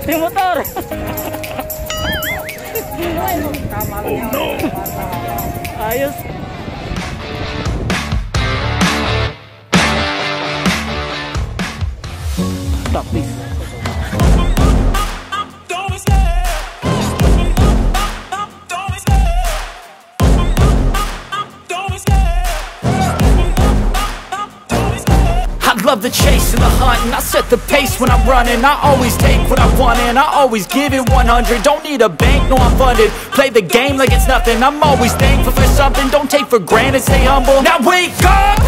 Yung motor. Oh no. Ayos. Stop please. Love the chase and the hunt, and I set the pace when I'm running. I always take what I want and I always give it 100. Don't need a bank, no I'm funded. Play the game like it's nothing. I'm always thankful for something. Don't take for granted, stay humble. Now wake up,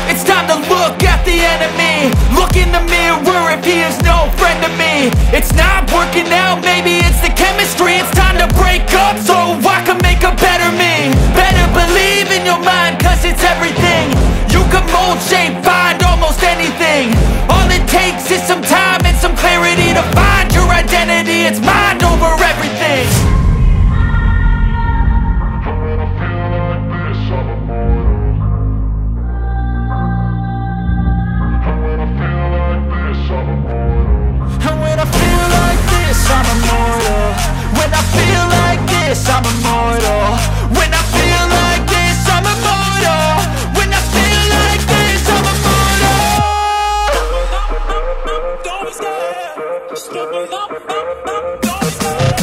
it's time to look at the enemy. Look in the mirror if he is no friend to me. It's not working out, maybe it's the chemistry. It's time to break up so I can make a better me. Better believe in your mind, cause it's everything. You can mold, shape, find almost anything. All it takes is some time and some clarity to find your identity. It's mind over everything. And when I feel like this, I'm immortal. When I feel like this, I'm immortal. When I feel like this, I'm immortal. When I feel like this, I'm immortal. Don't be scared. Just step it up. Don't be scared.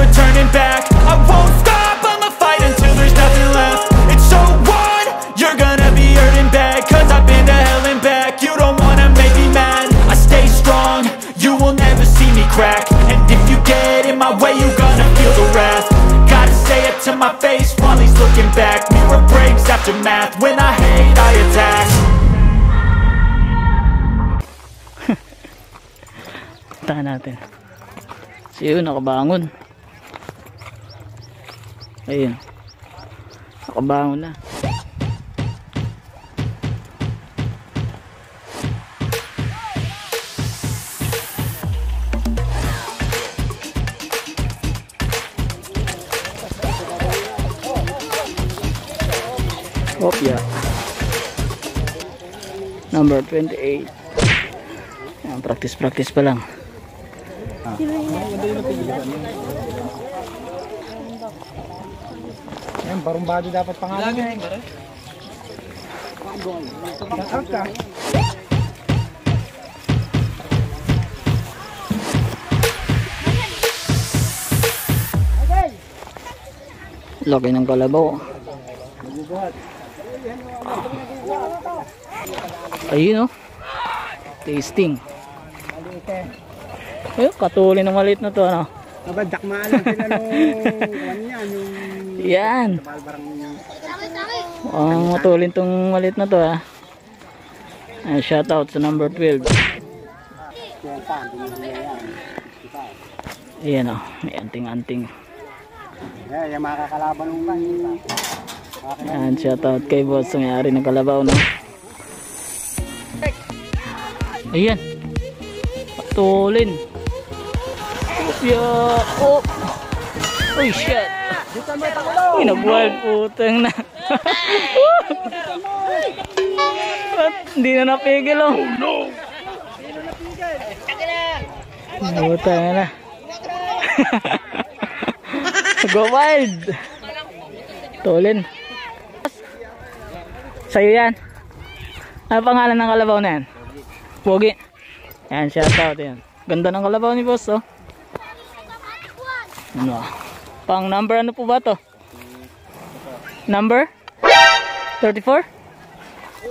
Turning back, I won't stop, I'ma fight until there's nothing left. It's so on, you're gonna be hurting bad, cause I've been to hell and back. You don't wanna make me mad, I stay strong, you will never see me crack. And if you get in my way, you're gonna feel the wrath. Gotta say it to my face while he's looking back. Mirror breaks after math, when I hate, I attack. Tahan natin. Siyo, nakabangon. Ayun, nakabangon na. Opya number 28. Yan, practice pa lang. Yan, barumbado dapat pangalan niya. Shout ka. Laki ng kalabaw. Ayun, oh. Tasting. Ayun, katulin ng maliit na to, ano? Nabadak maalam sila nung yung yan. Matulin tong maliit na to, ha. Shout out sa number 12. Ayan, oh. May anting-anting. Yan, makakalaban nung lang. Yan, shout out kay boss sa may-ari ng kalabaw, no? Ayan. Patulin. Oh. Oh shit. Nag-wild putang na. Hindi na napigil, oh. Putang na. Go wild. Tulin. Sa'yo yan. Ano pangalan ng kalabaw na yan? Pogi. Yan, shout out yan. Ganda ng kalabaw ni boss, oh. Ano? Pang number ano po ba to? Number? 34?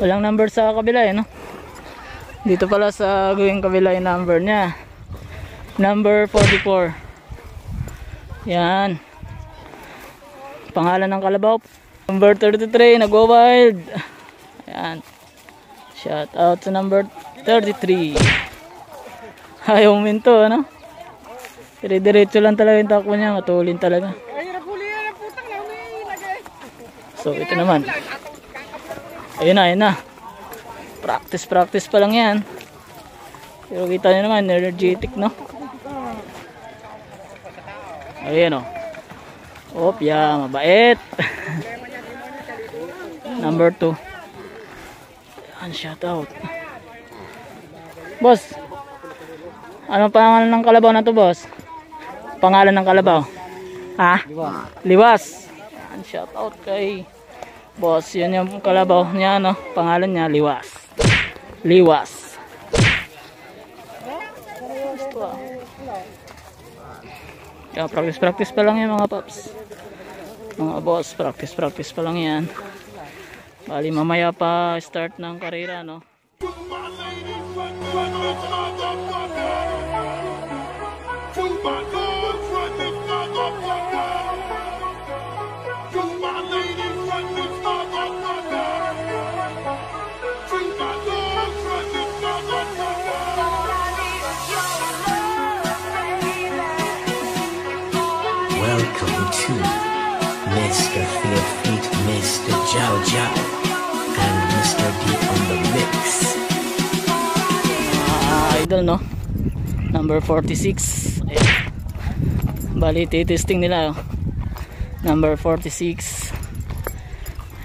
Walang number sa kabila, eh, no? Dito pala sa gawing kabila yung number niya. Number 44. Yan. Pangalan ng kalabaw. Number 33, nag-go wild. Ayan. Shout out sa number 33. Ayaw minto, ano? Dire-diretso lang talaga yung takbo niya. Matulin talaga. So ito naman. Ayun na. Practice pa lang yan. Pero kita nyo naman, energetic, no? Ayan o. Opya, mabait. Number 2. Ayan, shout out. Boss, anong pangalan ng kalabaw na to, boss? Pangalan ng kalabaw? Ha? Liwas. Ayan, shout out kay boss. Yan yung kalabaw niya, no? Pangalan niya, Liwas. Liwas. Kaya practice pa lang yan mga paps. Mga boss, practice pa lang yan. Bali mamaya pa start ng karera, no? Welcome to Mr. Feel Feet, Mr. Jow Jow, and Mr. D on the mix. Idol, no? Number 46. Ayan. Bali, testing nila, oh. Number 46.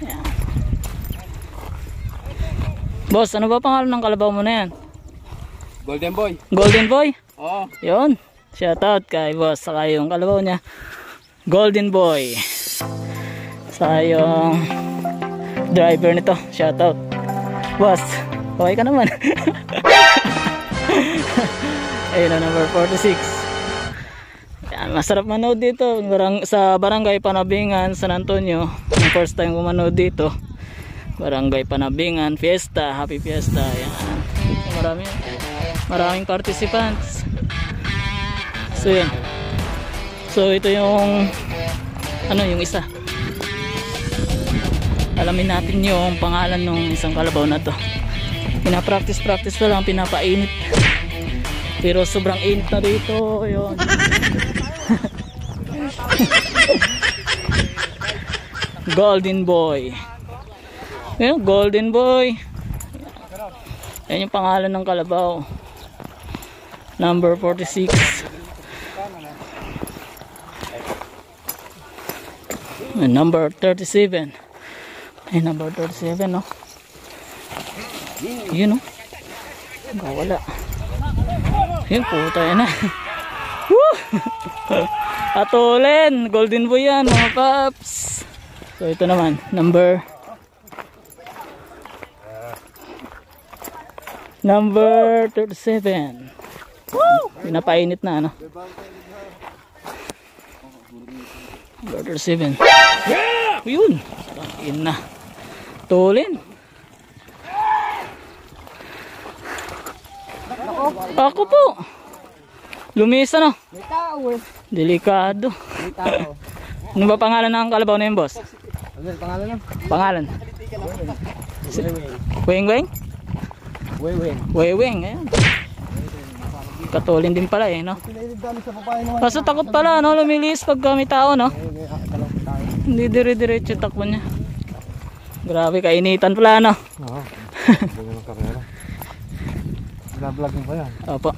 Ayan. Boss, ano ba pangalan ng kalabaw mo na yan? Golden Boy. Golden Boy? Oo. Yun. Shoutout kay boss. Saka yung kalabaw niya, Golden Boy. Saka yung driver nito. Shoutout. Boss, okay ka naman. Ayun na, number 46. Yan, masarap manood dito. Sa Barangay Panabingan, San Antonio. Yung first time ko manood dito. Barangay Panabingan, Fiesta. Happy Fiesta. Yan. Maraming participants. So yun. So ito yung yung isa. Alamin natin yung pangalan ng isang kalabaw na to. Pinapractice pa lang, pinapainit. Pero sobrang init na dito. Yun. Golden Boy. Yun, Golden Boy. Yan yung pangalan ng kalabaw. Number 46. Number 37. Ay, number 37, no? Yun, no? Wala. Yun, puta yan na. Woo! Atulin! Golden Boy yan, mga paps. So, ito naman. Number 37. Woo! Pinapainit na, ano? Number 37. Yun. Yun na. Tulin. Ako po. Lumisa, no? May tao eh. Delikado. May tao. Ano ba pangalan ng kalabaw na yun, boss? Ano yung pangalan lang? Pangalan? Weng Weng? Weng. Weng. Ayan. Katulin din pala eh, no? Pinailid dami sa babae naman. Kaso takot pala, no? Lumilis pag may tao, no? Hindi dire-diretso takbo niya. Grabe, kainitan pala, no? Oo. Bunga ng kamera. Vlog mo ba yan? Opo.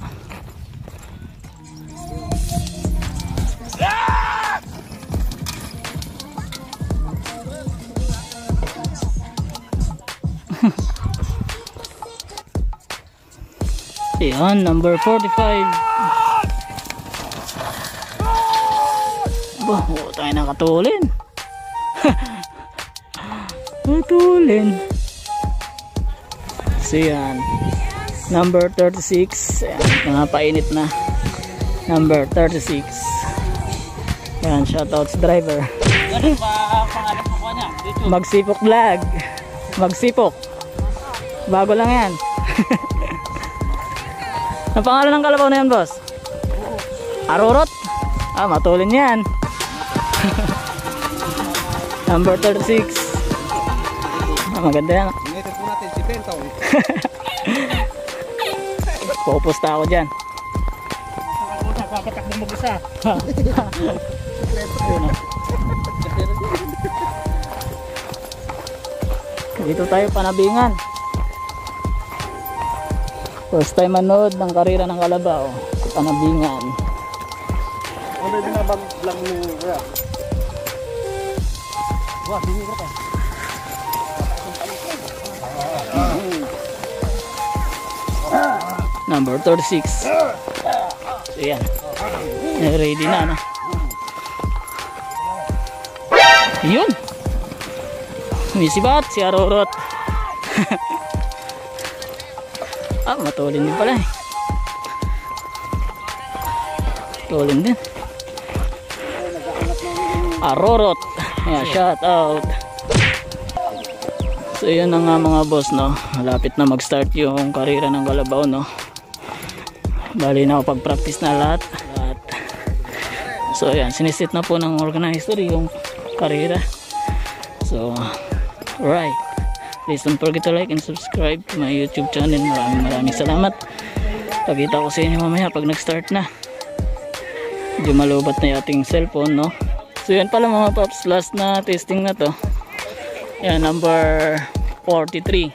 Yan, number 45. Bah, tayo nakatulin. Katulin. So yan, number 36. Ayan, napainit na. Number 36. Yan, shoutout sa driver. Magsipok vlog. Magsipok. Bago lang yan. Ang pangalan ng kalabaw na yan, boss? Arurot? Ah, matulin yan. Number 36. Ah, maganda yan. Initin po natin si Bento. Pupusta ako dyan. Papatak mo mag-isa. Yun, Dito tayo panabingan. First time manood ng karera ng kalabaw sa panabingan. Ano yung binabag-vlog mo kuya? Wah, hindi ko pa. Number 36. So yan. Ready na, no? Yun. Misibat si Arorot. Matulin din pala eh. Tulin din. Arorot. Yeah, shout out. So yun na nga mga boss, no. Malapit na mag-start yung karera ng kalabaw, no. Bali na ako pag-practice na lahat. So yan, sinisit na po ng organizer yung karera. So right, please don't forget to like and subscribe to my YouTube channel. Maraming salamat. Pagkita ko sa inyo mamaya pag nag-start na. Medyo malubat na yung ating cellphone, no. So yan pala mga paps, last na testing na to. Yan, number 43.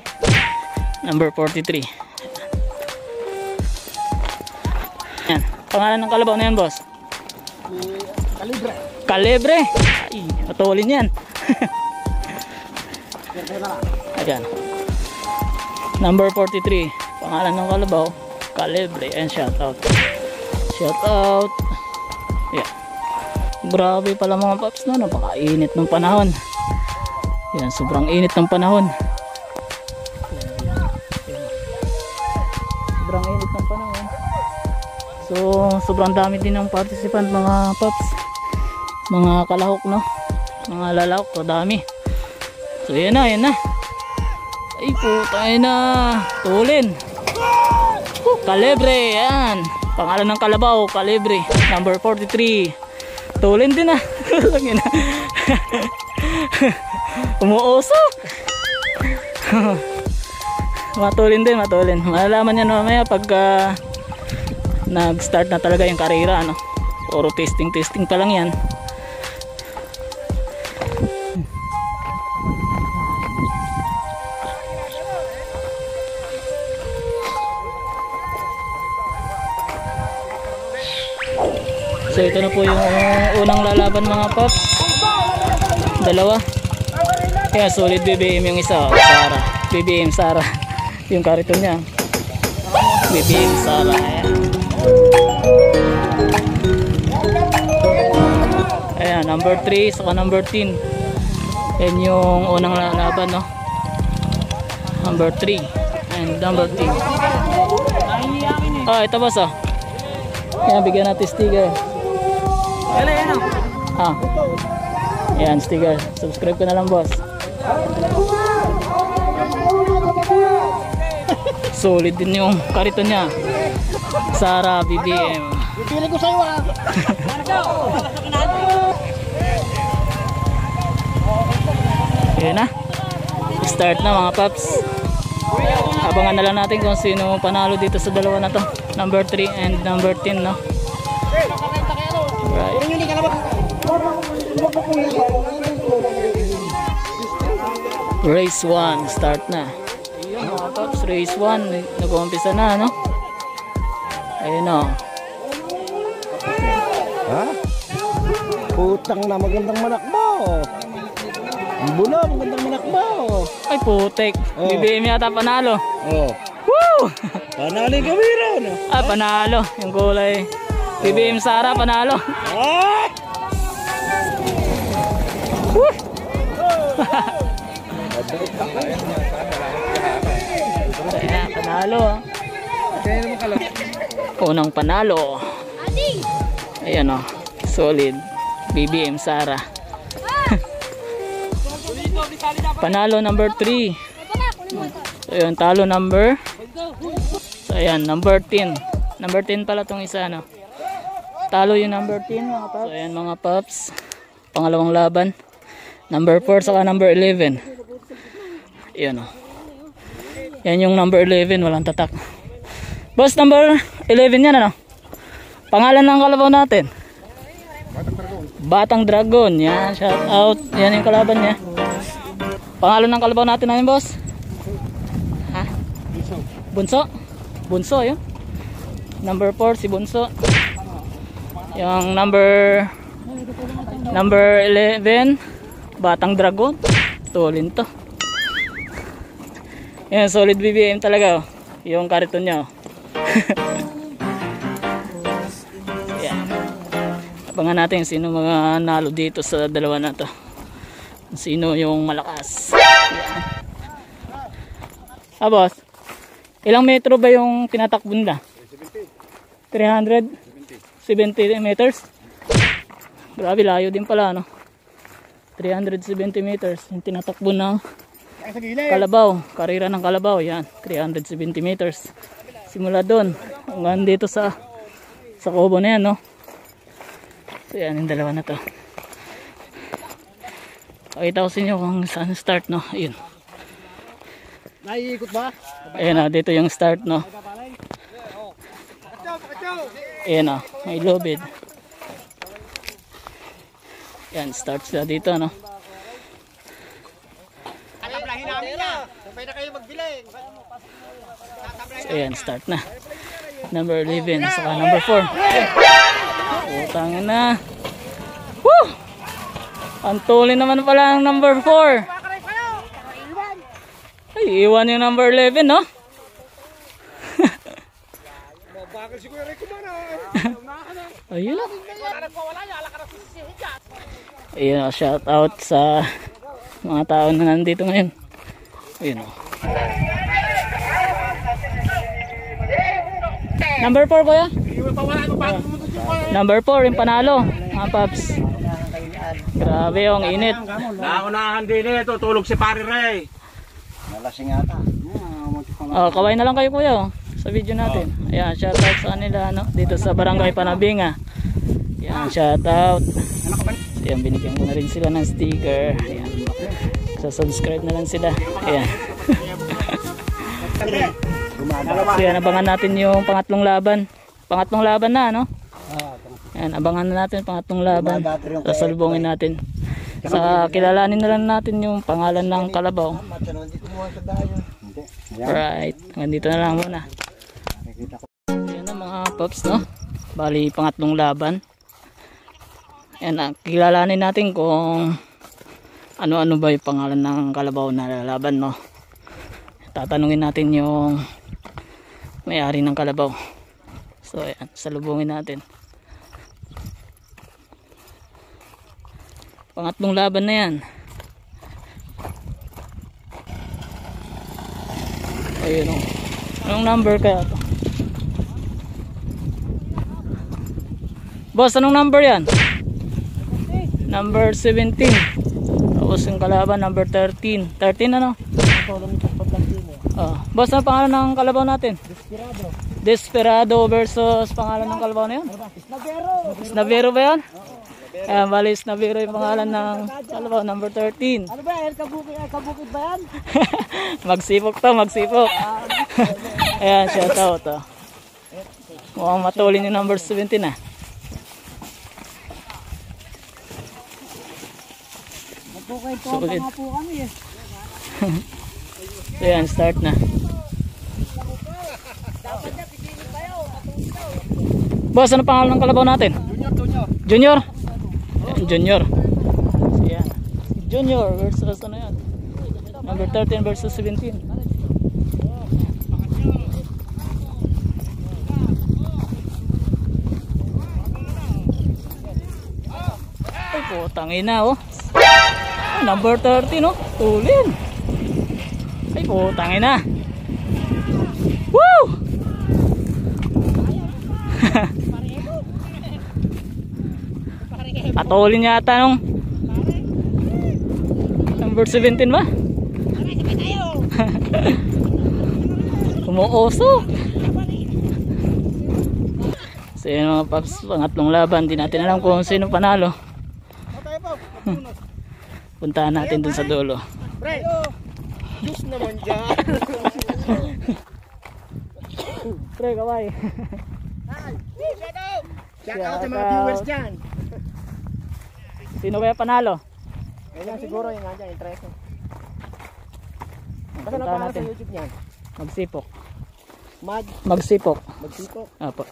Number 43. Yan, pangalan ng kalabaw na yan, boss? Kalibre. Kalibre. Ay, matulin yan. Ayan. Number 43. Pangalan ng kalabaw, Kalibre. And shout out. Shout out. Yeah. Grabe pala mga paps, no? Napakainit ng panahon. Yan, sobrang init ng panahon. Sobrang init ng panahon. So, sobrang dami din ng participant mga paps. Mga kalahok, no? Mga lalahok, so dami. So, yan na, yan na. Ay, putay na. Tulin. Kalibre, yan. Pangalan ng kalabaw, Kalibre. Number 43. Tulin din, ah. Umuusok. Matulin din, matulin. Malalaman yan mamaya pag nag-start na talaga yung karera, ano. Puro testing pa lang yan. So ito na po yung unang lalaban mga paps. Dalawa. Kaya solid BBM yung isa, Sara. BBM Sara. Yung kariton niya. BBM Sara. Ayan, number 3 saka number 10. Yan yung unang lalaban, no. Number 3 and number 10. Ito boss, oh. Yan, bigyan natin sticker. Yan, sticker. Subscribe ka na lang, boss. Solid din yung kariton niya. Sara BBM. Pili ko sa'yo, ah. Yan na. Start na mga paps. Abangan na lang natin kung sino panalo dito sa dalawa na to. Number 3 and number 10, no? Right. Race 1, start na. Ayun mga paps, race 1. Nag-uumpisa na, no? Ayun, no? Ha? Putang na, magandang manak mo. Ang bula, magandang manak mo. Ay, putek. Oh. BBM yata panalo. Oh. Woo! Panalo yung kamera, no? Panalo. Yung kulay. BBM Sara, panalo. Ah! Woo! Ayan, panalo. Unang panalo. Ayan, oh. Solid. BBM Sara. Panalo number 3. So, ayan, talo number. So, ayan, number 10. Number 10 pala tong isa, no? Talo yung number 10, mga paps. So, ayan, mga paps. Pangalawang laban. Number 4 saka number 11. Ayan, oh. Yan yung number 11, walang tatak. Boss, number 11 yan, ano? Pangalan ng kalabaw natin? Batang Dragon. Yan, shout out. Yan yung kalaban niya. Pangalan ng kalabaw natin namin, boss? Ha? Bunso? Bunso, yun. Number 4, si Bunso. Yung number 11, Batang Dragon. Tulin to. Yan, solid BBM talaga, oh. Yung kariton niya, oh. Yan. Abangan natin sino mga nalo dito sa dalawa na to. Sino yung malakas. Yan. Boss, ilang metro ba yung tinatakbo nila? 370 meters. Grabe, layo din pala, no? 370 meters yung tinatakbo ng kalabaw, karera ng kalabaw. Yan, 370 meters simula doon hanggang dito sa kubo na yan, no? So yan, yung dalawa na to. Pakita ko sa inyo kung saan start, no? Ayun, Naiikot ba? ayun, no? Dito yung start, no? Ayun, no? May lobid. Yan, start sila dito, no? So, ayan, start na. Number 11, saka number 4. Putang na. Woo! Ang tuloy naman pala ang number 4. Ay, iwan yung number 11, no? Ayun na. Ayun, shout out sa mga tao na nandito ngayon. Ayun, oh. Number 4, kuya? Number 4, yung panalo, mga paps. Grabe, ang init. Naunahan din ito, tulog si Pare Ray. Nalasing ata. Kaway na lang kayo, kuya, oh, sa video natin. Ayan, shout out sa kanila, no? Dito sa Barangay Panabinga. Ayan, shout out. Ayan, binigyan ko na rin sila ng sticker. Ayan, subscribe na lang sila. Ayan. So yan, abangan natin yung pangatlong laban. Pangatlong laban na, no? Ayan, abangan na natin pangatlong laban. Sasalubungin natin. Sa kilalanin na lang natin yung pangalan ng kalabaw. Alright, hanggang dito na lang muna. Ayan na mga pops, no? Bali, pangatlong laban. Ayan, kilalanin natin kung ano-ano ba yung pangalan ng kalabaw na lalaban, no? Tatanungin natin yung may-ari ng kalabaw. So ayan, salubungin natin. Pangatlong laban na yan. Ayun, oh. Anong number kaya to? Boss, anong number yan? Number 17. Tapos yung kalaban number 13. 13 ano? Boss, ano pangalan ng kalabaw natin? Desperado versus pangalan ng kalabaw na yun? Snavero ba yan? Ayan, bali Snavero yung pangalan ng kalabaw, number 13. Ano ba? Kabukid ba yan? Magsipok to, magsipok. Ayan, shout out, oh. Mukhang matulin yung number 17, ah. Sulit. So yan, start na. Boss, ano pangalan ng kalabaw natin? Junior? Ayan, Junior. So yan, Junior versus ano yan? Number 13 versus 17. Ay, putangin na, oh. Number 13, no? Tulin. Ay, putangin na. Woo! Patulin yata nung number 17 ba? Umuoso. So yun mga paps, pangatlong laban. Di natin alam kung sino panalo. Puntahan natin dun sa dulo. Pre, Diyos naman dyan. Pre, kaway. Shout out sa mga viewers dyan. Sino kaya panalo? Ganyan siguro yung nandiyan, yung 13. Puntahan natin. YouTube niyan? Magsipok. Magsipok. Magsipok. Apo.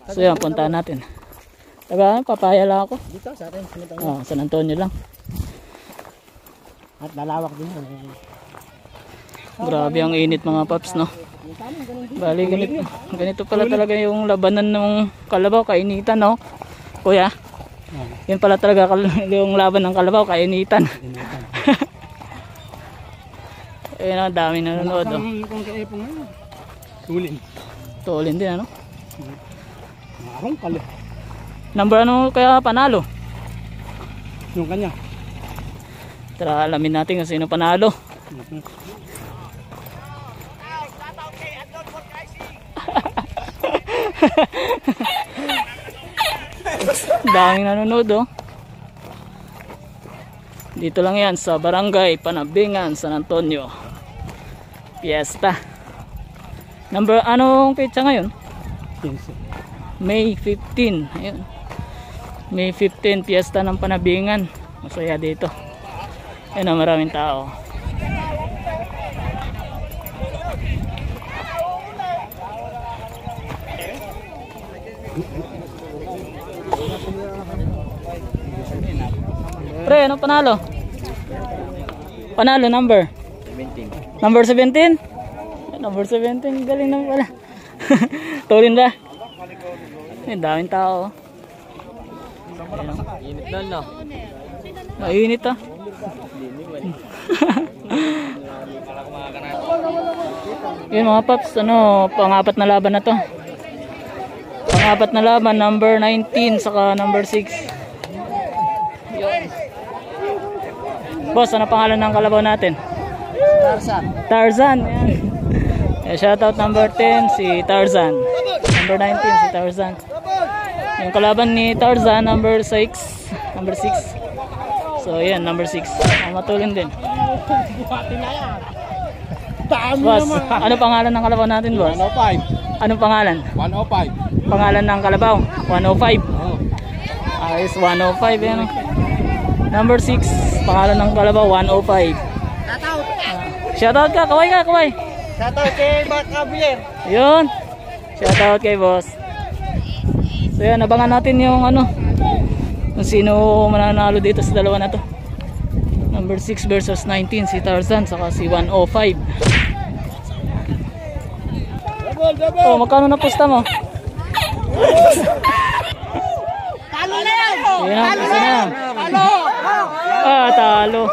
So yan, puntahan natin. Taga, papaya lang ako. Dito sa atin. San Antonio lang. At lalawak din. Grabe ang init mga paps, no? Bali, ganito pala talaga yung labanan ng kalabaw, kainitan, no? Kuya, yun pala talaga yung laban ng kalabaw, kainitan. Ayun, ang daming nanonood, oh. Tulin din, ano? Number ano kaya panalo? Yung kanya. Tara, alamin natin kung sino panalo. Daming nanonood, oh. Dito lang yan sa Barangay Panabingan, San Antonio. Fiesta. Number, anong petsa ngayon? May 15. Ayun. May 15, Fiesta ng Panabingan. Masaya dito. Ayun, maraming tao. Pre, ano panalo? Panalo number? 17. Number 17? Number 17, galing naman pala. Tulin ba? Ay, daming tao. Init na, no? Mainit, ah. Yun mga paps, ano, pang-apat na laban na to. Pang-apat na laban, number 19 saka number 6. Yun. Boss, ano pangalan ng kalabaw natin? Tarzan. Tarzan. Yeah, shoutout number 10 si Tarzan. Number 19 si Tarzan. Yung kalaban ni Tarzan number 6. Number 6. So yan, number 6. Matulin din. Boss, ano pangalan ng kalabaw natin, boss? 105. Anong pangalan? 105. Pangalan ng kalabaw? 105. Ayos, 105 yan. Number 6, pangalan ng kalabaw 105. Shoutout ka, kaway ka, kaway. Shoutout kay Mark Javier. Yun. Shoutout kay boss. So yan, abangan natin yung ano, kung sino mananalo dito sa dalawa na to. Number 6 versus 19, si Tarzan saka si 105. Oh, magkano na pusta mo? Talo na yan! Yan na, pusta na. Talo! Ah, talo.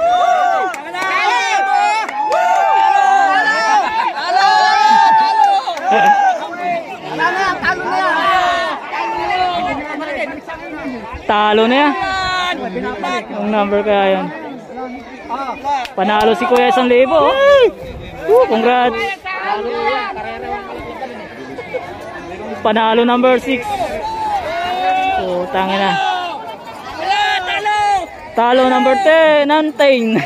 Talo na yan. Ang number kaya yun. Panalo si Kuya 1,000. Congrats. Panalo number 6. So, tangin na. Talo number 10. Nantain.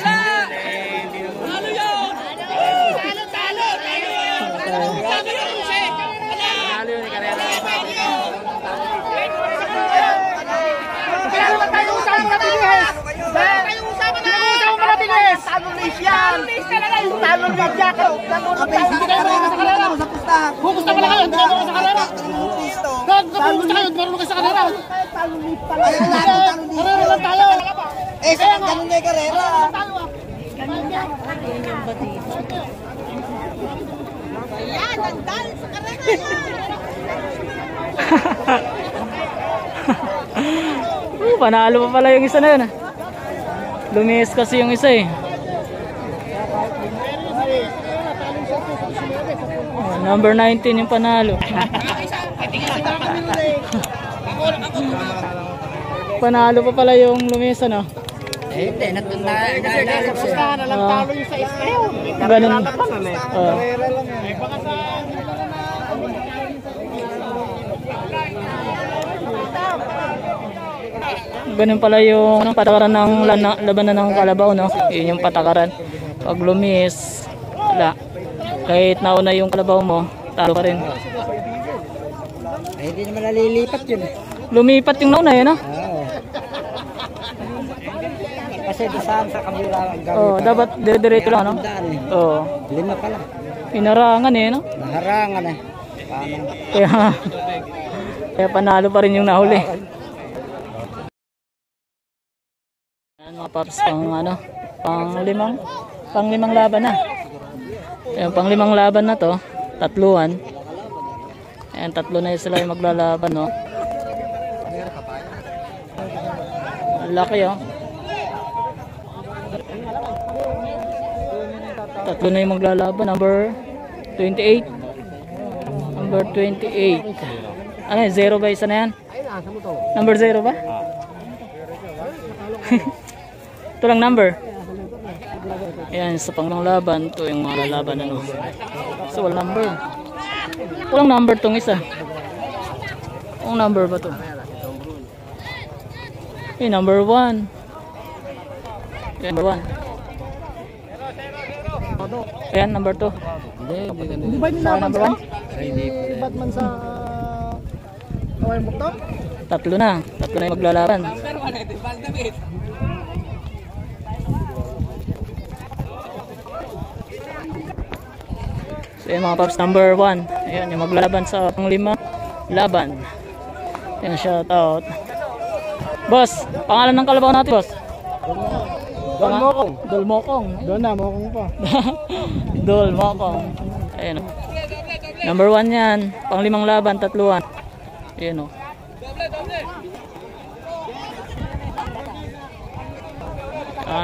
Panalo pa pala yung isa na yun. Lumis kasi yung isa eh. Oh, number 19 yung panalo. Panalo pa pala yung lumis, ano? Hindi, natunda. Nalang talo yung sa isyo. Ganun. Ganun pala yung patakaran ng labanan ng kalabaw, no? Yun yung patakaran. Pag lumis, wala. Kahit nauna yung kalabaw mo, talo pa rin. Eh, hindi naman nalilipat yun. Lumipat yung nauna, yun, no? Oo. Kasi kasi saan sa kabila ang gamit. Oh, dapat dire-diretso lang, no? Oh. 5 pala. Inarangan eh, no? Naharangan eh. Paano? Kaya panalo pa rin yung nahuli. Ayan mga paps, pang-limang laban na. Ayan, pang-limang laban na to, tatluan. Ayan, tatlo na sila yung maglalaban, no? Ang laki, oh. Tatlo na yung maglalaban. Number 28. Number 28. Ano yun? 0 ba isa na yan? Number 0 ba? Ito lang number. Ayan, sa panglang laban. Ito yung mga lalaban. Ano? So, walang number. Walang number tong isa. Ang number ba to? Okay, number 1. Okay, number 1. Ayan, number 2. Hindi ba nila Number 1? Batman sa Kaway Mukto? Tatlo na yung maglalaban. So yung mga paps, number 1. Ayan, yung maglalaban sa pang-5 laban. Ayan, shout out. Boss, pangalan ng kalabaw natin, boss? Dolmokong. Dolmokong. Doon na, mokong pa. Dolmokong. Ayan o. Number 1 yan. Pang-5 laban, tatluan. Ayan o.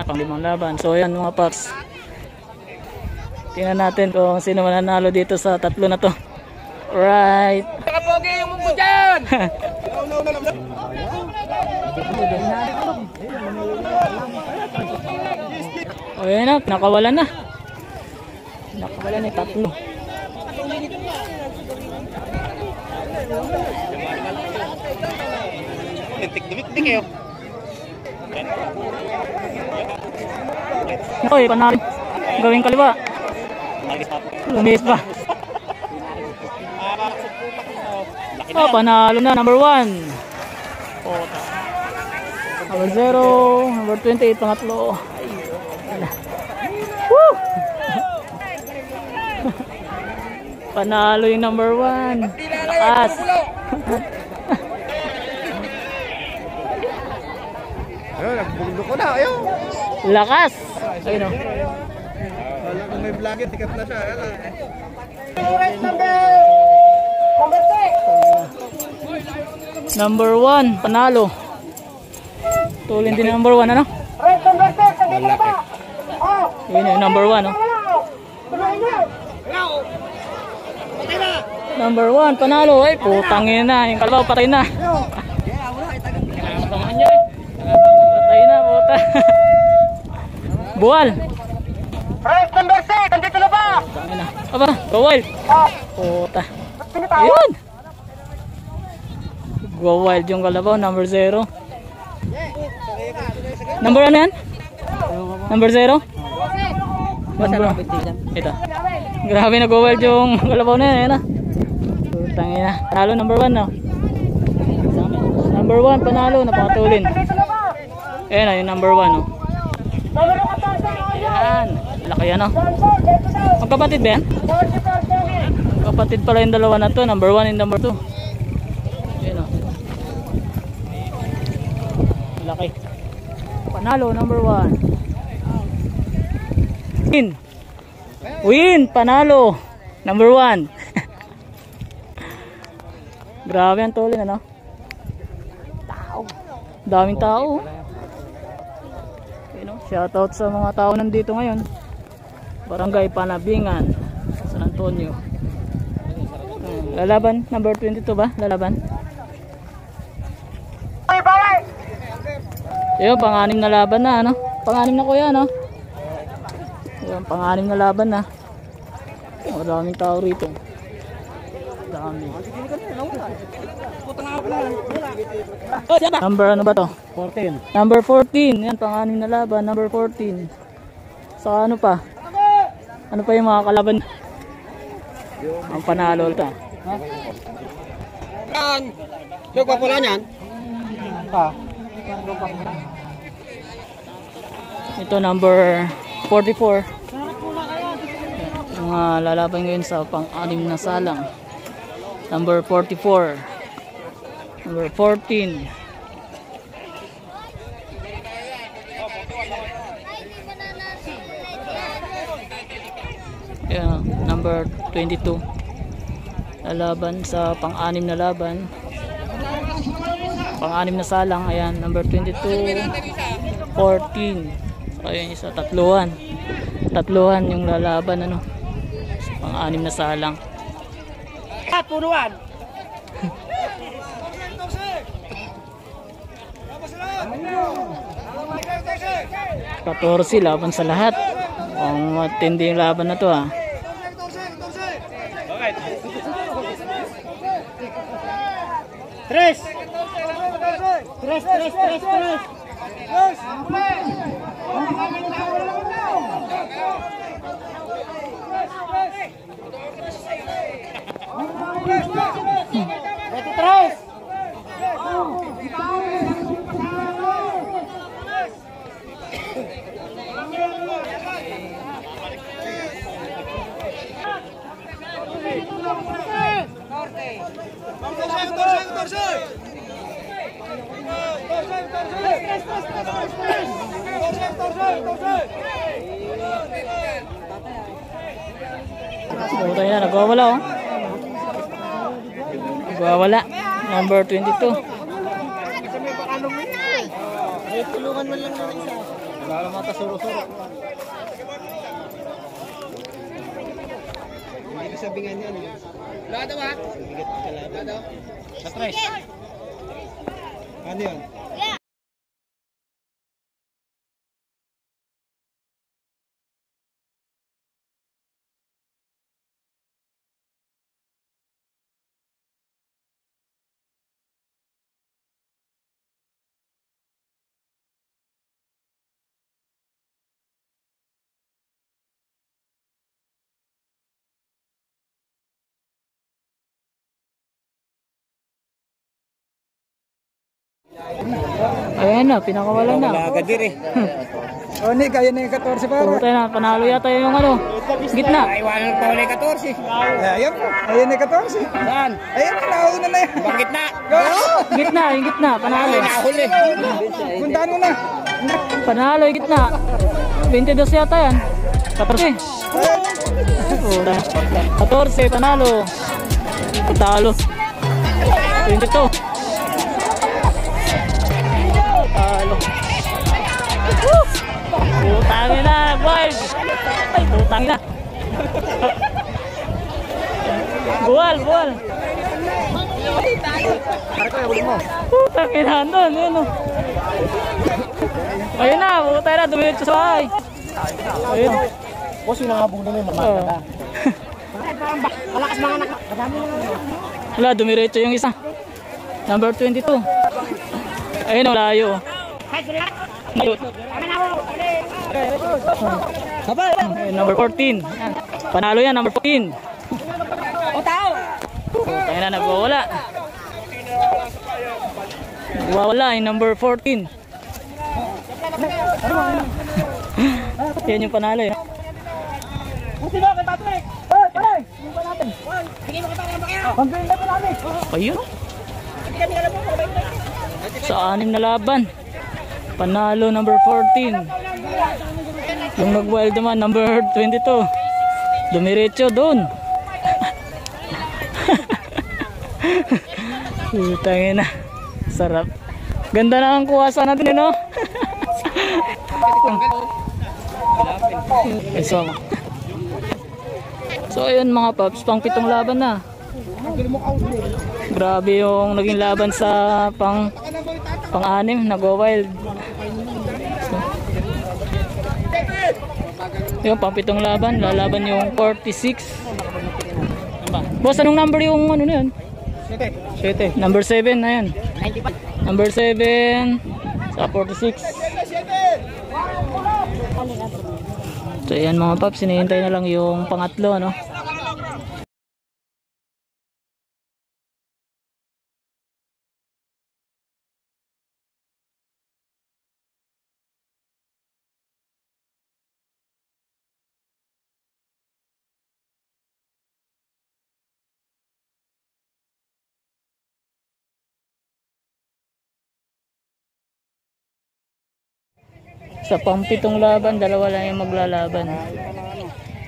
Pang-5 laban. So ayan mga paps. Tingnan natin kung sino mananalo dito sa tatlo na to. Right. Nakapogi yung munggo dyan! O yan na, nakawalan na. Nakawalan na tatlo. Tik-tik kayo. Oy, panalo. Gawing kaliwa. Lumis pa. Oh, panalo na. Number 1. Number 0. Number 28. Pangatlo. Woo! Panalo yung number 1. Lakas. Ayun, nagbundo ko na. Ayun. Lakas. Ayun o. Wala kung may vlogger, tikat na siya. Number 1, panalo. Tulin din number 1, ano? Yun yung number 1, no? Number 1, panalo. Ay, putangin na. Yung kalabaw, patay na. Patay na, puta. Buwal. Right number 6, andito na ba? Patay na. Aba, go wild. Puta. Ayun. Go wild yung kalabaw, number 0. Number ano yan? Number 0? Number, ito. Grabe na go wild yung kalabaw na yan. Tangin na. Panalo number 1, no? Number 1, panalo. Napakatulin. Ayan na, yung number 1, no? Ayan. Laki yan, no? Magkapatid ba yan? Magkapatid pala yung dalawa na to. Number 1 and number 2. Ayan, no? Laki. Panalo, number 1. Win. Win, panalo. Number 1. Grabe ang tulin, ano? Tao. Daming tao. Okay, no? Shoutout sa mga tao nandito ngayon. Barangay Panabingan, San Antonio. Lalaban, number 22 ba? Lalaban. Ayun, pang-anim na laban na, ano? Pang-anim na kuya, no? Ayun, pang-anim na laban na. Maraming tao rito. Dami. Number ano ba to? 14. Number 14. Yan, pang-anim na laban. Number 14. Sa ano pa? Ano pa yung mga kalaban? Ang panalo ito. Yan! Yung papula niyan? Ito number 44. Mga lalaban ngayon sa pang-anim na salang. Number 44. Number 14. Yeah, number 22. Lalaban sa pang-anim na laban. Pang-anim na salang. Ayan, number 22. 14. So, ayun, isa, tatluhan yung lalaban, ano, pang-anim na salang. At punuan. 14 laban sa lahat. Ang matindi yung laban na to, ha. Tres. Tres. Buta na, nagwawala, oh. Nagwawala. Number 22. Ay, tulungan mo lang naman isa. Wala mata suro-suro. Hindi ko sabingan yan. Lado ba? Bigat ka lado. Sa tres. Ano yun? Ayan na, pinakawala na. Nagadir eh. O, Nick, kaya na yung 14 para. Buta na, panalo yata yung ano, gitna. Iwanan ko ulit 14. Ayan po. Ayan na yung 14. Saan? Ayan na, nauna na yan. Bakit na? Gitna, yung gitna, panalo. Nahuli. Puntahan mo na. Panalo yung gitna. 22 yata yan. 14. Buta. 14, panalo. Patalo. 22. Talo. Putangin na, boys. Ay, putangin na. Buwal. Putangin na, doon, yun o. Ayun na, putay na, dumilit sa bahay. Ayun. Boss, yung nakabong na yung mamata. Malakas mga anak. Madami na. Wala, dumiretso yung isa. Number 22. Ayun o, layo. Ayun, number 14. Ayan. Panalo yan, number 14. Tayo na, nagwawala. Nagwawala yung number 14. Yan yung panalo eh. Ayun. Sa 6 na laban. Panalo number 14. Yung nag-wild naman number 22. Dumiretso doon. Tangina. Sarap. Ganda na ang kuwasa natin, no? So ayun mga paps, pang 7 laban na. Grabe yung naging laban sa pang-6, nag-wild. Yung pang 7 laban, lalaban yung 46. Boss, anong number yung ano na yun? 7. Number 7 na yan. Number 7 sa 46. So ayan mga paps, hinihintay na lang yung pangatlo, no? Sa pang-pitong laban, dalawa lang yung maglalaban.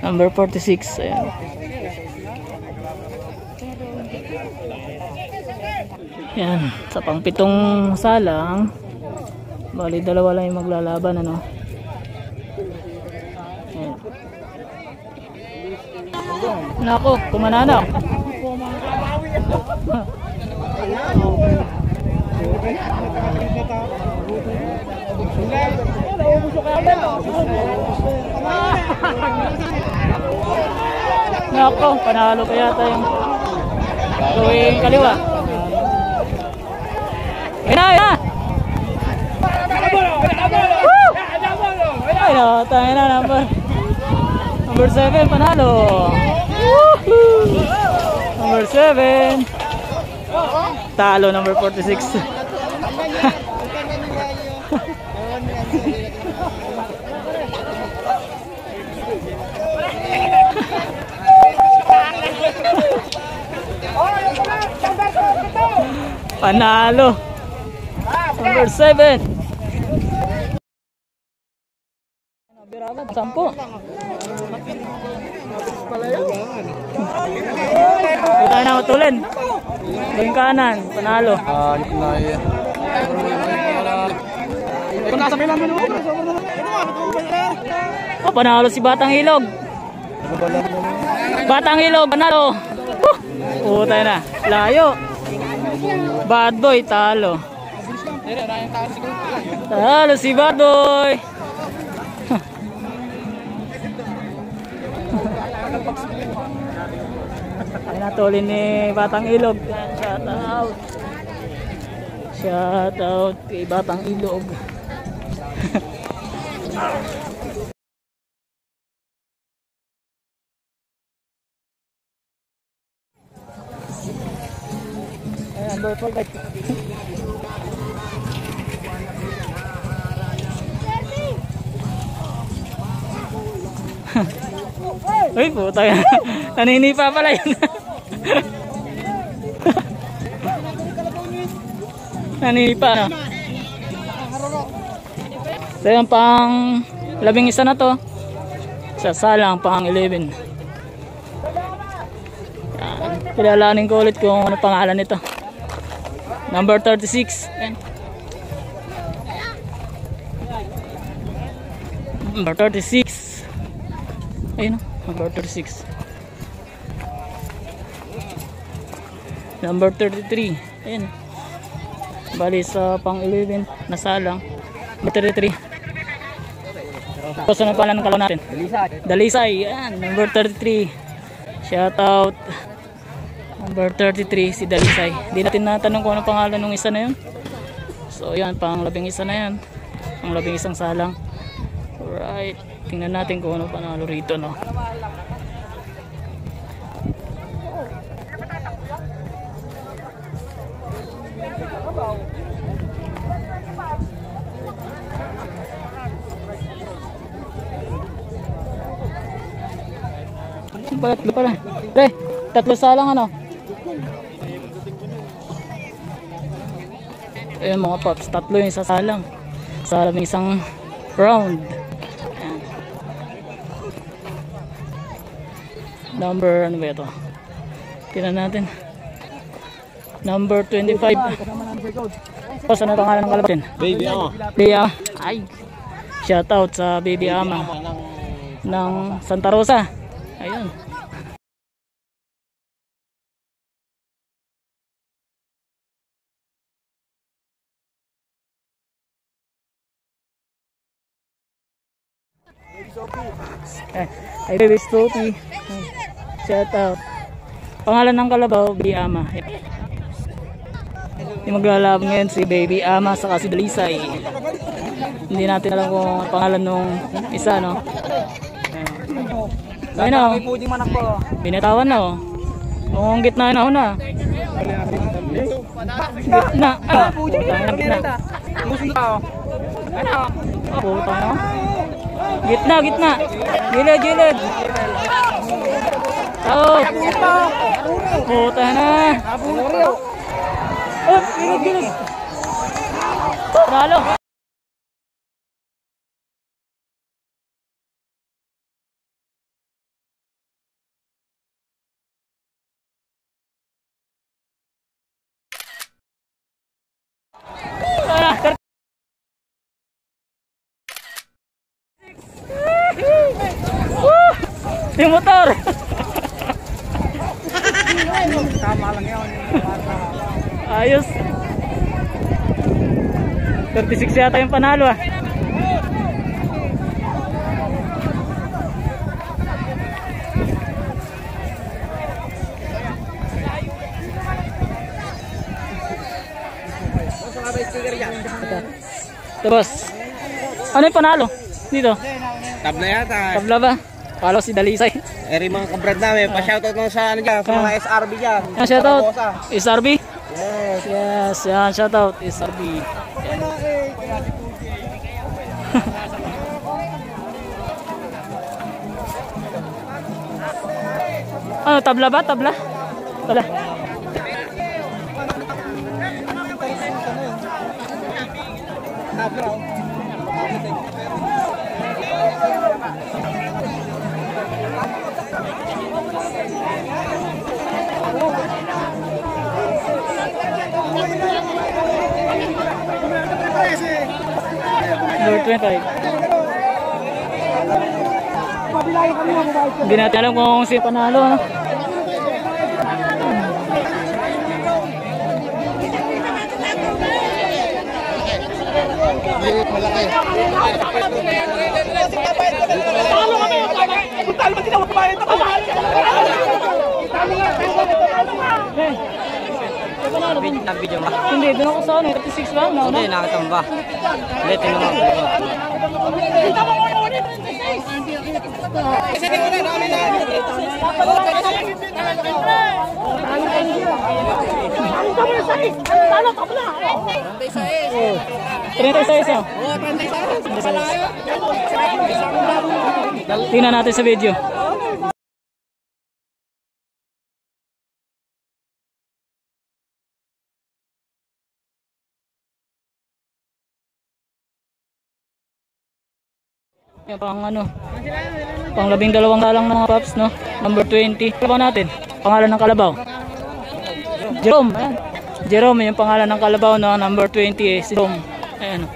Number 46. Ayan. Yan. Sa pang-pitong salang, bali dalawa lang yung maglalaban, ano. Ayan. Nako, kumanana. Nako, panalo pa yata yung tuwing kaliwa. Ayun na, tayo na, number 7, panalo. Number 7 talo, number 46. Panalo, number 7. Sampo. Tayo na utulin. Doon kanan, panalo. Oh, panalo si Batang Ilog. Batang Ilog, panalo. Tayo na. Layo. Bad Boy, talo. Talo si Bad Boy. Ay natulin ni Batang Ilog. Shout out. Shout out kay Batang Ilog. Ayan, number 4. Uy, puta yan. Naninipa pala yun. Naninipa, no? So yung pang 11 na to. Sa salang pang 11. Yan. Kilalanin ko ulit kung ano pangalan nito. Number 36. Yan. Number 36. Ayun, number 36. Number 33. Ayun. Bali sa pang 11 na salang. Number 33. Tapos ano pala ng kalaw natin? Dalisay. Ayan, number 33. Shout out. Number 33 si Dalisay. Hindi natin natanong kung ano pangalan ng isa na yun. So yan, pang 11 na yan. Pang 11 salang. Alright. Tingnan natin kung ano panalo rito, no? Tatlo pala. Pre, tatlo salang, ano? Ayun mga paps, tatlo yung sasalang. Sa isang round. Number, ano ba ito? Tingnan natin. Number 25. Tapos ano pangalan ng kalabatin? Baby Ama. Baby Ama. Ay. Shout out sa Baby Ama ng Santa Rosa. Ayun. Ay, Baby Sophie. Shout out. Pangalan ng kalabaw, Baby Ama. Yung maglalaban ngayon si Baby Ama saka si Dalisay. Hindi natin alam kung pangalan nung isa, no? Ayun na, binatawan na, oh. Kung gitna na, una. Gitna. Gitna. Puta na. Gitna, gitna. Gilid, gilid. Oh. Puta na. Oh, gilid, gilid. Talo. Yung motor. Tama lang yun. Ayos. 36 yata yung panalo ah. Ito boss. Ano yung panalo? Dito? Tabla yata. Tabla ba? Palo si Dalisay. Eri mga kabrad namin. Pa-shoutout lang sa ano dyan. Sa mga SRB dyan. Yan, shoutout. SRB? Yes. Yes, yan, shoutout. SRB. Ano, tabla ba? Tabla? Tabla. Number 25. Hindi natin alam kung sino panalo, no? Malaki. Nag-video ba? Hindi, doon ako sa ano, 36 lang, no? Hindi, nakatamba. Hindi, tingnan mo. Tingnan natin sa video. Yan pang ano, pang 12 galang ng mga paps, no? Number 20. Kalabaw natin. Pangalan ng kalabaw. Jerome. Ayan. Jerome yung pangalan ng kalabaw, no? Number 20 eh. Si Jerome. Ayan.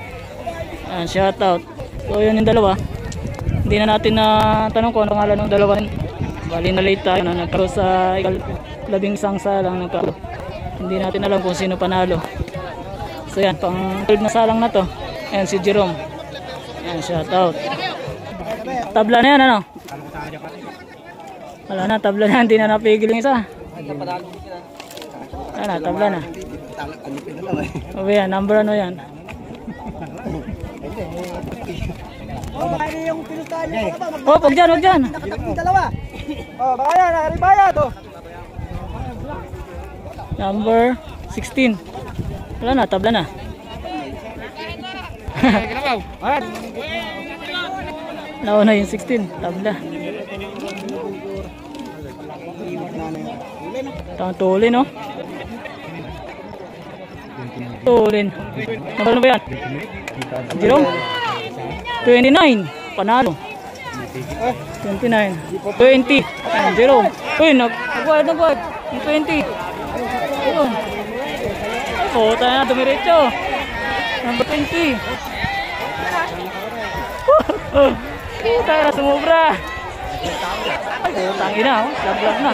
Ayan, shout out. So yun yung dalawa. Hindi na natin na tanong kung ano pangalan ng dalawa. Bali na late tayo na nagkaroon sa 11 salang nagkaroon. Hindi natin alam kung sino panalo. So yan, pang 12 na salang na to. Ayan si Jerome. Ayan, shout out. Tabla na yan, ano? Wala na, tabla na. Hindi na napigil yung isa. Wala na, tabla na. O yan, number ano yan? Oh, wag dyan, wag dyan. Baka yan, nakaribayad. Number 16. Wala na, tabla na. Nauna yung 16, tabla. Tulin, no? Tulin. Ano ba yan? Jerome? 29. Panalo. 29. 20. Ayan, Jerome. Uy, nagbayad. Yung 20. Ayun. Oh, tayo na, dumiretso. Number 20. Tayo na, sumubra. Ay, tangin na, oh. Lag na.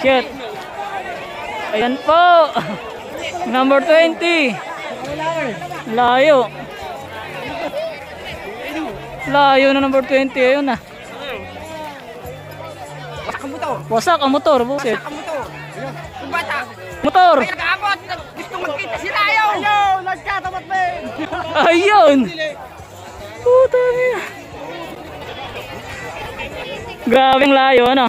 Shit. Ayan po. Number 20. Layo. Layo na number 20. Ayun na. Wasak ang motor. Buset. Motor. Gustong magkita sila ayaw! Ayaw! Nagkatapat ba eh! Ayun. Puta niya. Grabe ang layo, ano?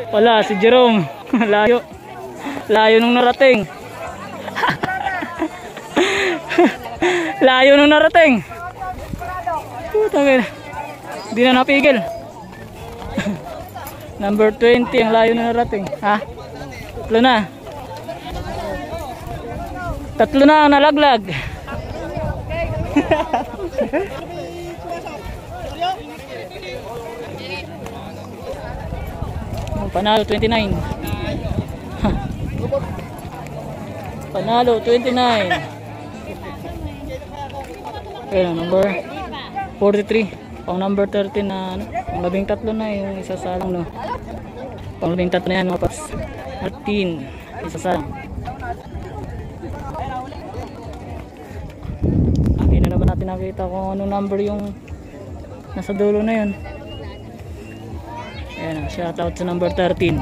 Wala, si Jerome. Layo. Layo nung narating. Layo nung narating. Puta niya. Di na napigil. Number 20 ang layo na narating. Ha? Tatlo na. Tatlo na ang nalaglag. Panalo 29. Panalo 29. Ayan, number 43. Pang number 13 na ano, pang 13 na yung isasalang, no. Pang 13 na yan mga paps. 13 isasalang. Hindi na naman natin nakita kung ano number yung nasa dulo na yun. Ayan, shout out sa number 13.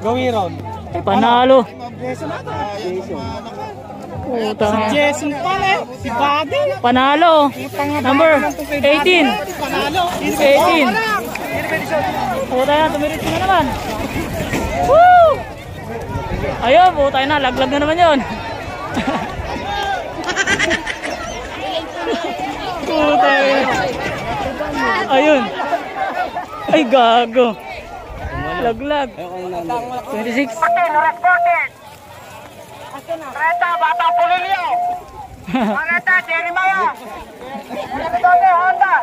Gawin ron. Panalo. Utang. Jason pala, si Buddy. Panalo. Number 18. 18. Puta na, tumirit na naman. Woo! Ayun, puta na, laglag na naman yun. Puta na. Ayun. Ay, gago. Laglag. 26. Reta, Batang Pulilio. Reta, Jeremiah. Honda.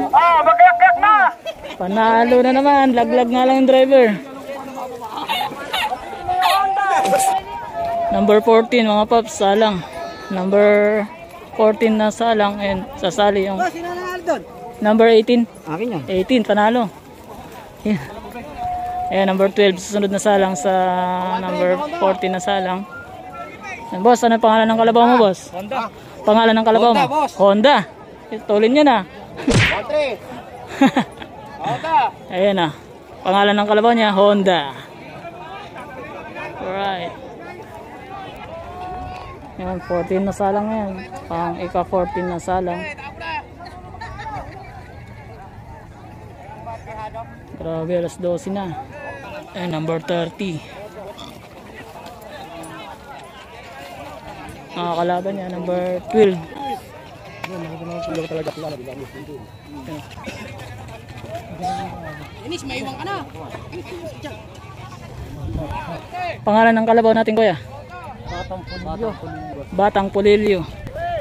Oh, mag-yak na. Panalo na naman. Laglag nga lang yung driver. Number 14 mga paps, salang. Number 14 na salang. And sasali yung number 18. Akin yan. 18, panalo. Yeah. Ayan, number 12, susunod na salang sa number 14 na salang. Boss, ano pangalan ng kalabaw mo, boss? Honda. Pangalan ng kalabaw Honda, mo? boss. Honda. Tulin nyo na. Honda. Ayan na. Pangalan ng kalabaw niya, Honda. Alright. Ayan, 14 na salang yan. Pang ika-14 na salang. Grabe, alas 12 na. Ayan, number 30. Nakakalaban niya, number 12. Inis, may iwan ka na. Pangalan ng kalabaw natin, kuya? Batang Pulilio.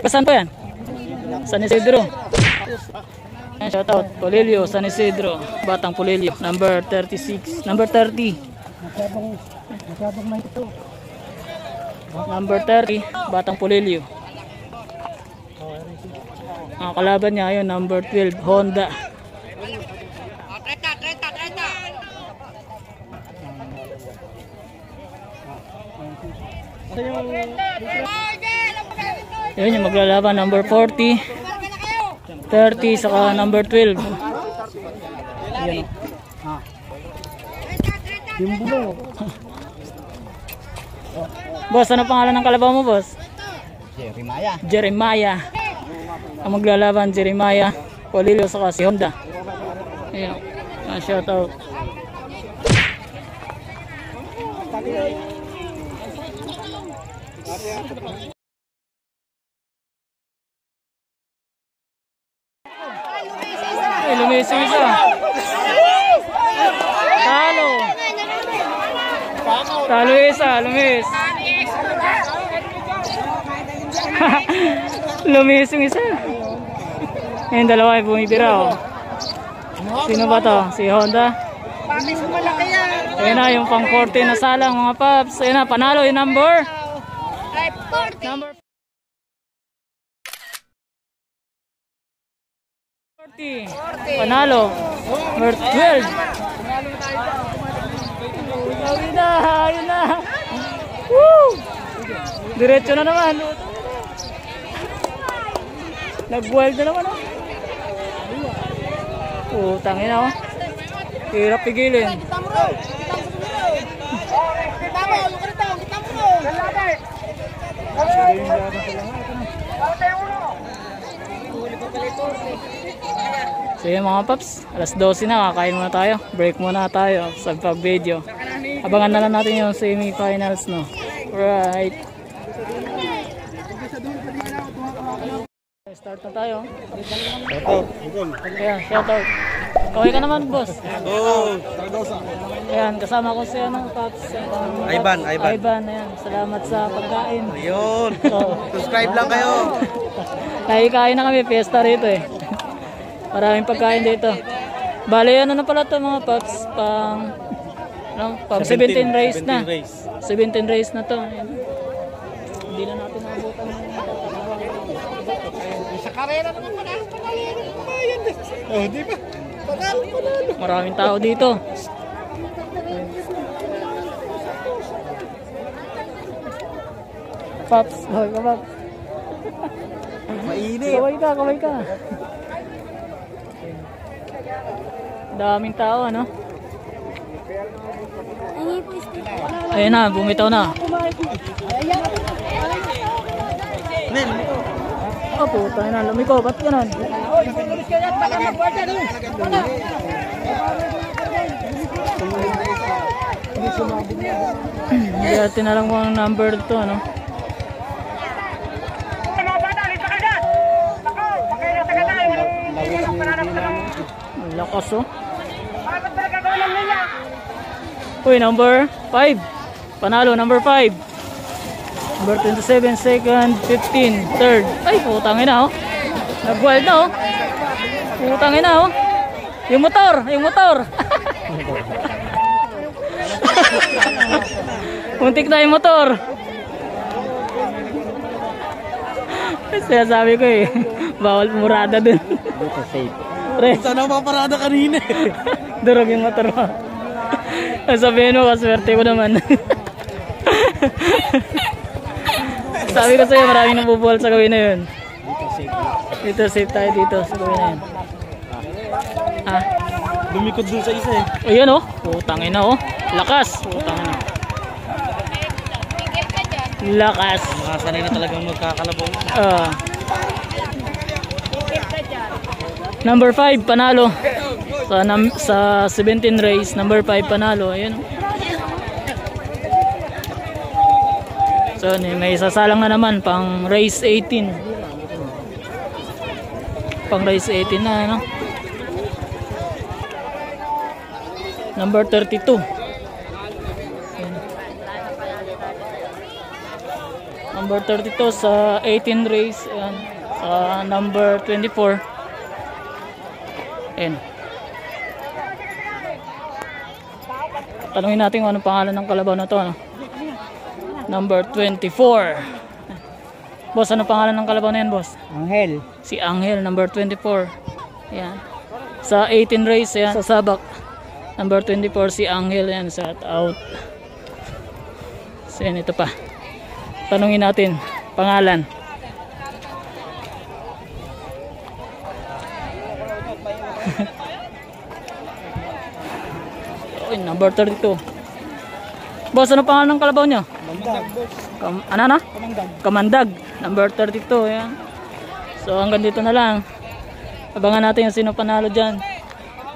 Saan po yan? San Isidro. Shout out Pulilio, San Isidro, Batang Pulilio, number 36, number 30. Number 30, Batang Pulilio. Ang kalaban niya ayun, number 12, Honda. Yun yung maglalaban, number 40, 30, saka number 12. Yan. Boss, ano pangalan ng kalabaw mo, boss? Jeremiah. Jeremiah. Ang maglalaban, Jeremiah, Pulilio, saka si Honda. Ayan. Shout out. Ay, lumising isa. Talo. Talo isa, lumis. Lumising isa. Yung dalawa ay bumibira, oh. Sino ba to? Si Honda? Ayun na, yung pang 40 na salang mga paps. Ayun na, panalo yung number. Number 40. Panalo. Number 12. Ayun na, ayun na. Woo! Diretso na naman. Nag-wild na naman, oh. Tangin na, oh. Hirap pigilin. So yun mga paps, alas 12 na, kakain muna tayo. Break muna tayo sa pag-video. Abangan na lang natin yung semi-finals, no? Right. Start na tayo. Shoutout. Ayan, shoutout. Kaway ka naman, boss. Oh, Sardosa. Ayan, kasama ko siya ng Pops. Ivan. Ivan, ayan. Salamat sa pagkain. Ayun. Oo. Subscribe lang kayo. Kain na kami, fiesta rito eh. Maraming pagkain dito. Bale, ano na pala ito mga Pops, pang 17 race na. 17 race na to. Ayan. Hindi na natin nakabutan. Sa karera naman panalo ng bayan. Oh, di ba? Panalo. Maraming tao dito. Pops, hoy ka Pops. Mainit. Kaway ka. Daming tao, ano? Ayun na, bumitaw na. Oh, puta na, lumiko, ba't ganun? Hindi natin alam kung ang number to, ano? Lakas, oh. Uy, number 5. Panalo, number 5. Number 27, second, 15, third. Ay, putangin na, oh. Nag-wild na, oh. Putangin na, oh. Yung motor. Muntik na yung motor. Kaya sabi ko eh, bawal pumurada dun. Sana maparada kanina eh. Durog yung motor mo. Sabihin mo, kaswerte ko naman. Sabi ko sa'yo, maraming nabubuhal sa gawin na yun. Dito, safe tayo dito sa gawin na yun. Ah, Lumikod dun sa isa eh. ayan oh. Putangin na oh. Lakas. Putangin na. Lakas. Makasanay na talagang magkakalabaw. Number 5 panalo. Sa 17 race, number 5 panalo. Ayun. So, may sasalang na naman pang race 18. Pang race 18 na, ano? Number 32. Ayun. Number 32 sa 18 race. Ayan. Sa number 24. Ayan. Tanungin natin kung anong pangalan ng kalabaw na to, ano? Number 24. Boss, anong pangalan ng kalabaw na yan, boss? Angel. Si Angel, number 24. Ayan. Sa 18 race, ayan, sa Sabak. Number 24, si Angel, ayan, shout out. So, yan, ito pa. Tanungin natin, pangalan. Number 32. Boss, ano pangalan ng kalabaw nyo? Ano? Kamandag. Number 32. Ayan. So hanggang dito na lang. Abangan natin yung sino panalo dyan.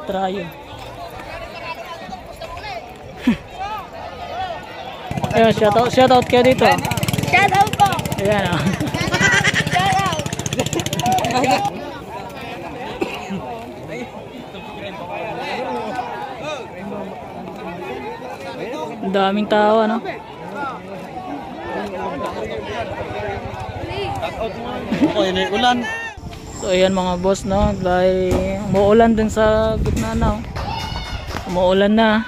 Trayo. Ayan, shoutout kayo dito. Shoutout po. Ayan o. Shoutout. Ang daming tao, ano? Okay, na ulan. So ayan mga boss, no? Dahil umuulan din sa gitna na, oh. Umuulan na.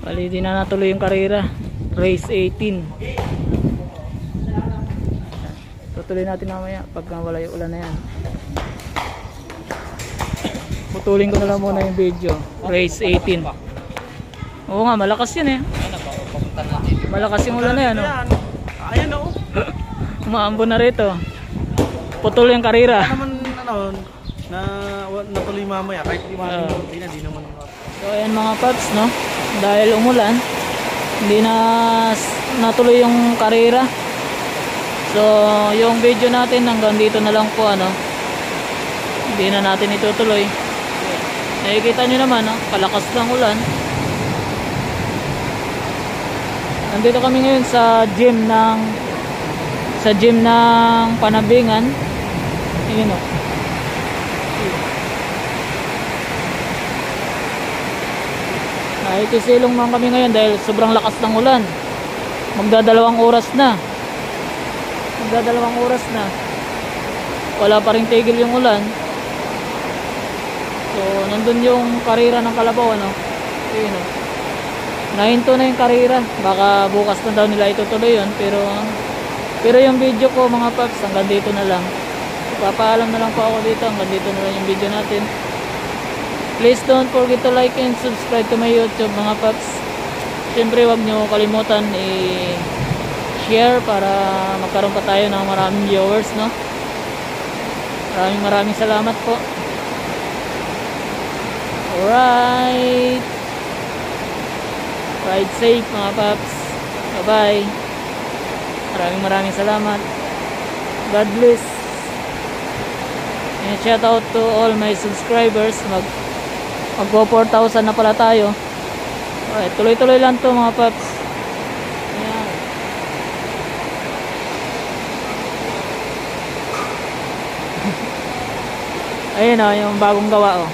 Bali, di na natuloy yung karera. Race 18. Tutuloy natin mamaya pag wala yung ulan na yan. Putulin ko na lang muna yung video. Race 18. Oo nga, malakas yun eh. Malakas yung ulan na yan, oh. Ayan o. Umaambon na rito. Putol yung karera. Naman ano, natuloy mamaya kahit di naman. So ayan mga paps, no? Dahil umulan, hindi na natuloy yung karera. So yung video natin hanggang dito na lang po, ano. Hindi na natin itutuloy. Nakikita nyo naman, no? Kalakas ng ulan. Nandito kami ngayon sa gym ng Panabingan. Ayun o. Nakikisilong man kami ngayon dahil sobrang lakas ng ulan. Magdadalawang oras na. Wala pa rin tigil yung ulan. So nandun yung karera ng kalabaw, ano. Ayun o. Nahinto na yung karera. Baka bukas na daw nila itutuloy yun. Pero yung video ko mga paps, hanggang dito na lang. Papaalam na lang po ako dito. Hanggang dito na lang yung video natin. Please don't forget to like and subscribe to my YouTube mga paps. Siyempre wag nyo kalimutan i-share para magkaroon pa tayo ng maraming viewers, no? Maraming salamat po. Alright, ride safe mga paps. Bye bye. Maraming salamat. God bless. And shout out to all my subscribers. Magpo 4,000 na pala tayo. Alright, tuloy-tuloy lang to mga paps. Ayan. Ayun o, yung bagong gawa o.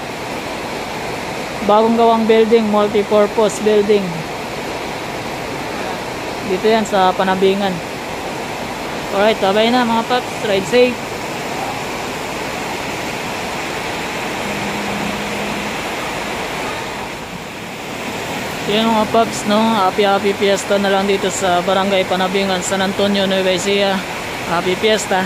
Bagong gawang building, multi-purpose building. Dito yan sa Panabingan. Alright, bye na mga paps. Ride safe. Yan mga paps, no? Happy Fiesta na lang dito sa Barangay Panabingan, San Antonio, Nueva Ecija. Happy Fiesta.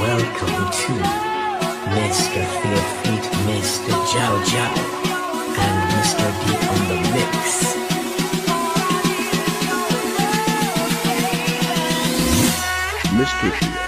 Welcome to Mr. Fear Feet, Mr. Jow Jow, and Mr. D on the mix. Mr. Fear.